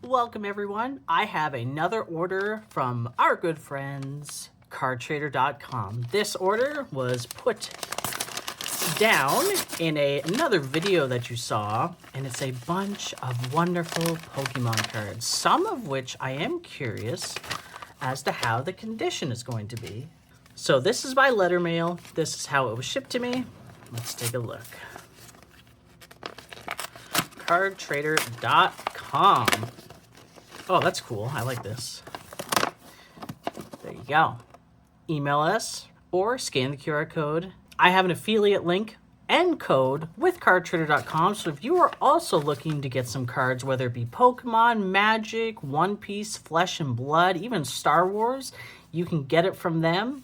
Welcome everyone. I have another order from our good friends cardtrader.com. This order was put down in another video that you saw, and it's a bunch of wonderful Pokemon cards, some of which I am curious as to how the condition is going to be. So this is by letter mail. This is how it was shipped to me. Let's take a look. Cardtrader.com. Oh, that's cool. I like this. There you go. Email us or scan the QR code. I have an affiliate link and code with cardtrader.com. So if you are also looking to get some cards, whether it be Pokemon, Magic, One Piece, Flesh and Blood, even Star Wars, you can get it from them.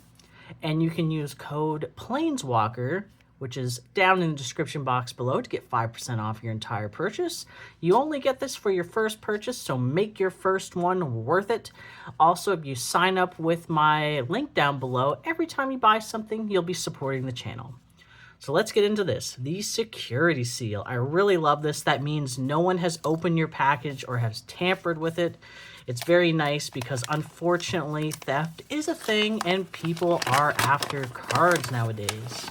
And you can use code Planeswalker, which is down in the description box below, to get 5% off your entire purchase. You only get this for your first purchase, so make your first one worth it. Also, if you sign up with my link down below, every time you buy something, you'll be supporting the channel. So let's get into this. The security seal. I really love this. That means no one has opened your package or has tampered with it. It's very nice because unfortunately theft is a thing and people are after cards nowadays.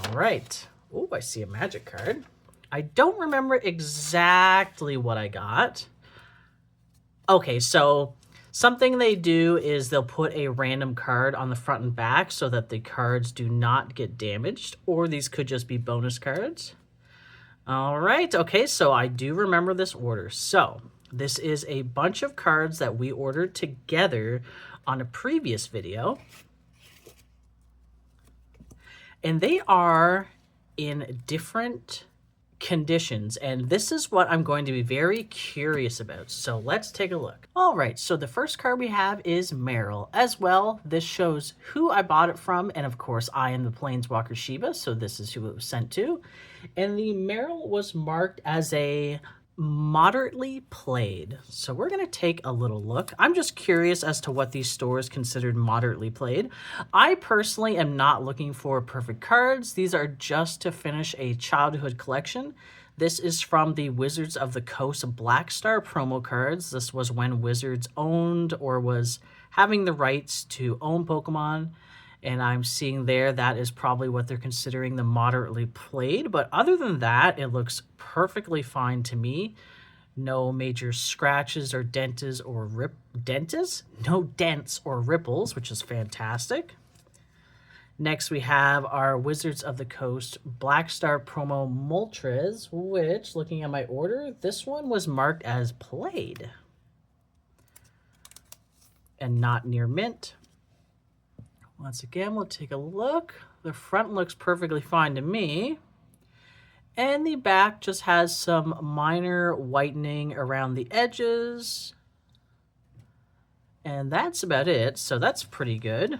All right. Oh, I see a magic card. I don't remember exactly what I got. Okay, so something they do is they'll put a random card on the front and back so that the cards do not get damaged, or these could just be bonus cards. All right. Okay, so I do remember this order. So this is a bunch of cards that we ordered together on a previous video. And they are in different conditions, and this is what I'm going to be very curious about. So let's take a look. All right, so the first card we have is Meryl. As well, this shows who I bought it from, and of course, I am the Planeswalker Shiba, so this is who it was sent to. And the Meryl was marked as a moderately played. So we're going to take a little look. I'm just curious as to what these stores considered moderately played. I personally am not looking for perfect cards. These are just to finish a childhood collection. This is from the Wizards of the Coast Black Star promo cards. This was when Wizards owned or was having the rights to own Pokemon. And I'm seeing there that is probably what they're considering the moderately played. But other than that, it looks perfectly fine to me. No major scratches or dents or No dents or ripples, which is fantastic. Next, we have our Wizards of the Coast Black Star promo Moltres, which, looking at my order, this one was marked as played and not near mint. Once again, we'll take a look. The front looks perfectly fine to me. And the back just has some minor whitening around the edges. And that's about it. So that's pretty good.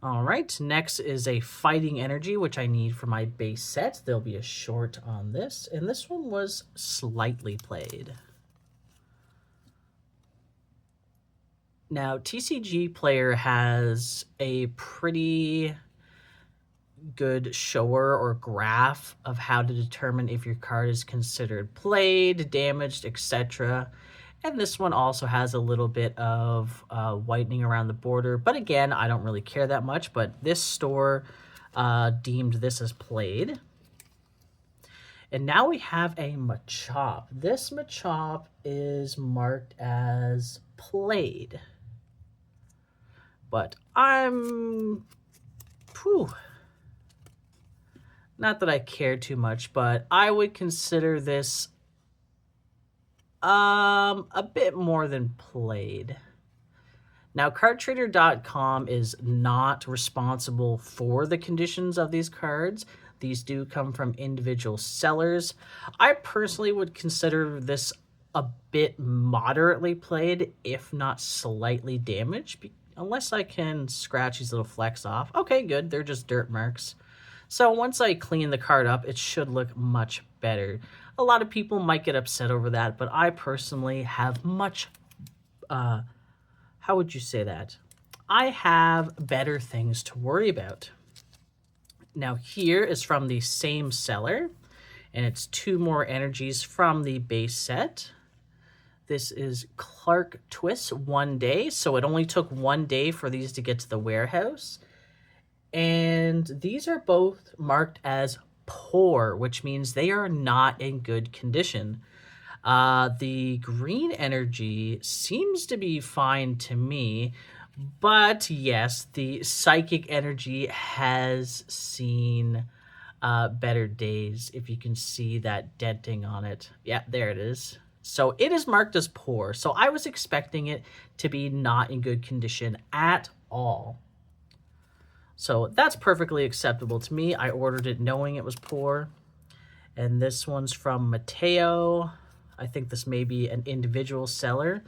All right, next is a Fighting Energy, which I need for my base set. There'll be a short on this. And this one was slightly played. Now, TCG Player has a pretty good shower or graph of how to determine if your card is considered played, damaged, etc. And this one also has a little bit of whitening around the border. But again, I don't really care that much. But this store deemed this as played. And now we have a Machop. This Machop is marked as played. But I'm, not that I care too much, but I would consider this a bit more than played. Now, cardtrader.com is not responsible for the conditions of these cards. These do come from individual sellers. I personally would consider this a bit moderately played, if not slightly damaged, unless I can scratch these little flecks off. Okay, good. They're just dirt marks. So once I clean the card up, it should look much better. A lot of people might get upset over that, but I personally have much, how would you say that? I have better things to worry about. Now here is from the same seller, And it's 2 more energies from the base set. This is Clark Twist 1 day, so it only took 1 day for these to get to the warehouse. And these are both marked as poor, which means they are not in good condition. The green energy seems to be fine to me, but yes, the psychic energy has seen better days, if you can see that denting on it. Yeah, there it is. So it is marked as poor. So I was expecting it to be not in good condition at all. So that's perfectly acceptable to me. I ordered it knowing it was poor. And this one's from Mateo. I think this may be an individual seller.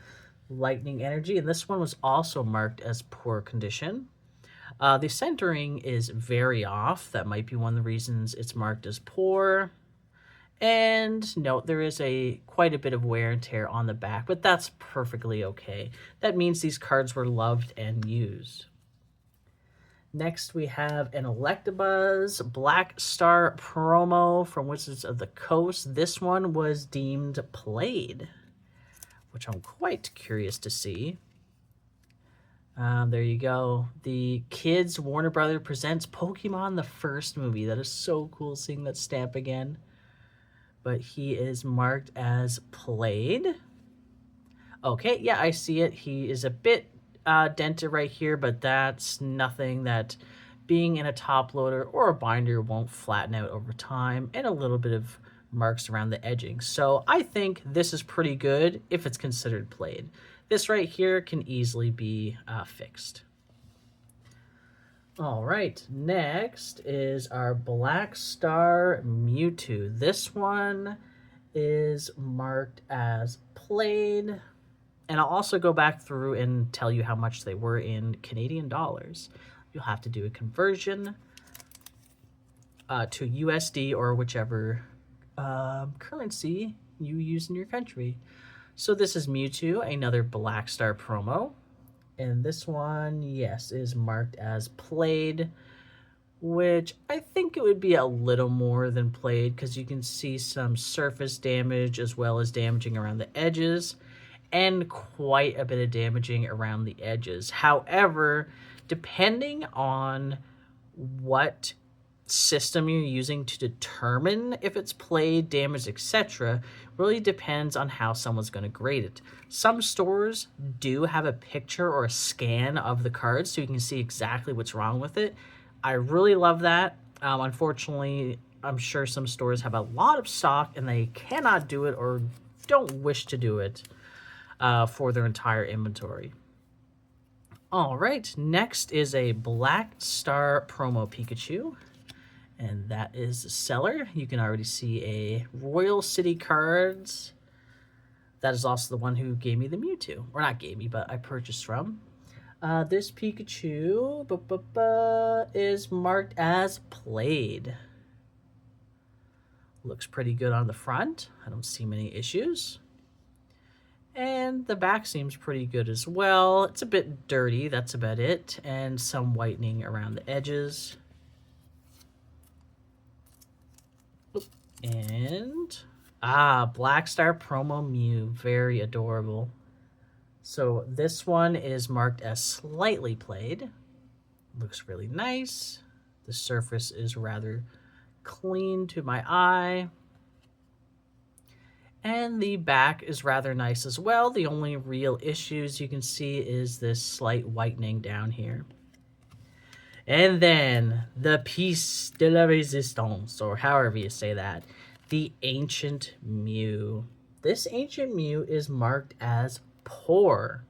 Lightning Energy. And this one was also marked as poor condition. The centering is very off. That might be one of the reasons it's marked as poor. And note there is quite a bit of wear and tear on the back, but that's perfectly okay. That means these cards were loved and used. Next, we have an Electabuzz Black Star promo from Wizards of the Coast. This one was deemed played, which I'm quite curious to see. There you go. The Kids Warner Brothers presents Pokemon the first movie. That is so cool seeing that stamp again. But he is marked as played. Okay, yeah, I see it. He is a bit dented right here, but that's nothing that being in a top loader or a binder won't flatten out over time, and a little bit of marks around the edging. So I think this is pretty good if it's considered played. This right here can easily be fixed. All right, next is our Black Star Mewtwo. This one is marked as played. And I'll also go back through and tell you how much they were in Canadian dollars. You'll have to do a conversion to USD or whichever currency you use in your country. So this is Mewtwo, another Black Star promo. And this one, yes, is marked as played, which I think it would be a little more than played because you can see some surface damage as well as damaging around the edges and quite a bit of damaging around the edges. However, depending on what system you're using to determine if it's played, damaged, etc., really depends on how someone's going to grade it. Some stores do have a picture or a scan of the cards so you can see exactly what's wrong with it. I really love that. Unfortunately, I'm sure some stores have a lot of stock and they cannot do it or don't wish to do it for their entire inventory. All right, next is a Black Star promo Pikachu. And that is the seller. You can already see a Royal City Cards. That is also the one who gave me the Mewtwo. Or not gave me, but I purchased from. This Pikachu is marked as played. Looks pretty good on the front. I don't see many issues. And the back seems pretty good as well. It's a bit dirty, that's about it. And some whitening around the edges. And, Black Star Promo Mew, very adorable. So this one is marked as slightly played. Looks really nice. The surface is rather clean to my eye. And the back is rather nice as well. The only real issues you can see is this slight whitening down here. And then the Piece de la Resistance, or however you say that, the Ancient Mew. This Ancient Mew is marked as poor.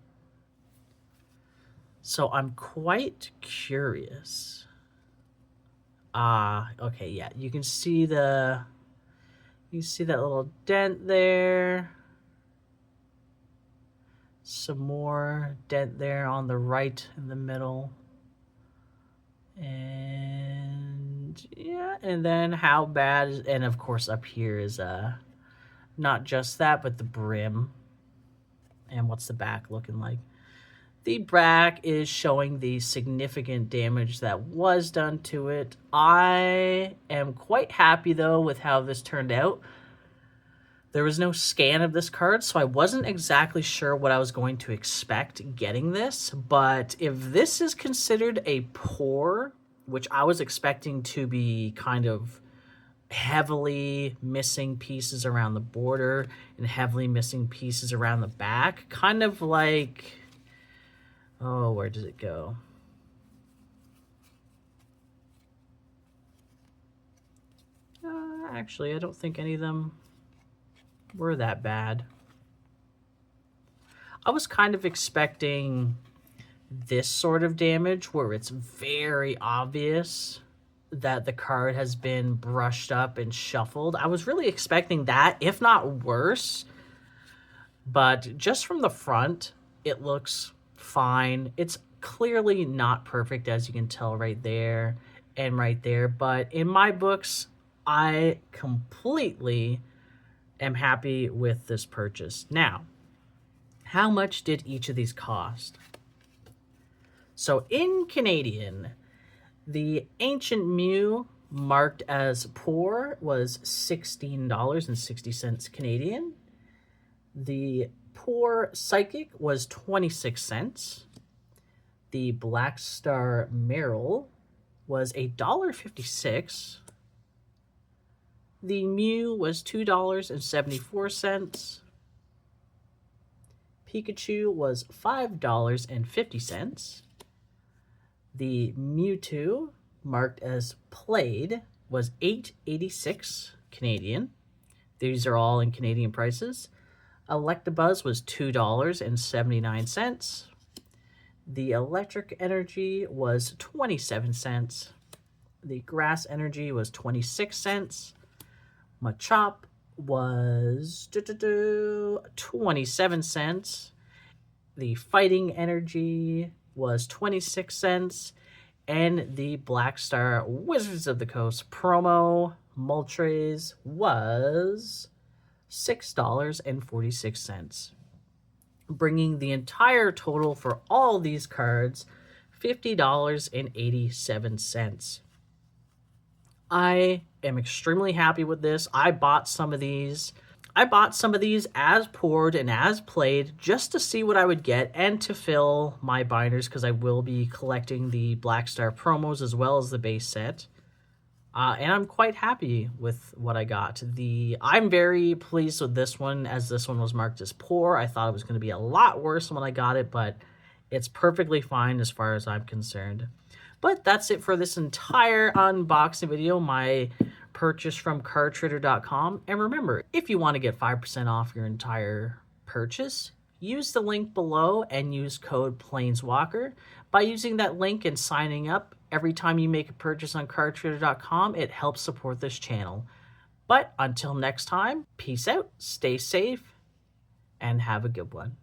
So I'm quite curious. Okay, yeah, you can see that little dent there. Some more dent there on the right in the middle. And yeah, and then how bad is, and of course up here is not just that, but the brim. And what's the back looking like? The back is showing the significant damage that was done to it. I am quite happy, though, with how this turned out. There was no scan of this card, so I wasn't exactly sure what I was going to expect getting this. But if this is considered a pour, which I was expecting to be kind of heavily missing pieces around the border and heavily missing pieces around the back, kind of like... Oh, where does it go? Actually, I don't think any of them were that bad. I was kind of expecting this sort of damage where it's very obvious that the card has been brushed up and shuffled. I was really expecting that, if not worse. But just from the front, it looks fine. It's clearly not perfect, as you can tell right there and right there. But in my books, I completely am happy with this purchase. Now, how much did each of these cost? So in Canadian, the Ancient Mew marked as poor was $16.60 Canadian. The Poor Psychic was 26 cents. The Black Star Meryl was $1.56. The Mew was $2.74. Pikachu was $5.50. The Mewtwo, marked as played, was $8.86 Canadian. These are all in Canadian prices. Electabuzz was $2.79. The Electric Energy was 27 cents. The Grass Energy was 26 cents. Machop was 27 cents. The Fighting Energy was 26 cents. And the Black Star Wizards of the Coast promo Moltres was $6.46, bringing the entire total for all these cards $50.87. I am extremely happy with this. I bought some of these as poured and as played just to see what I would get and to fill my binders, because I will be collecting the Black Star promos as well as the base set. And I'm quite happy with what I got. I'm very pleased with this one, as this one was marked as poor. I thought it was going to be a lot worse when I got it, but it's perfectly fine as far as I'm concerned. But that's it for this entire unboxing video, my purchase from cardtrader.com. And remember, if you want to get 5% off your entire purchase, use the link below and use code Planeswalker. By using that link and signing up, every time you make a purchase on cardtrader.com, it helps support this channel. But until next time, peace out, stay safe, and have a good one.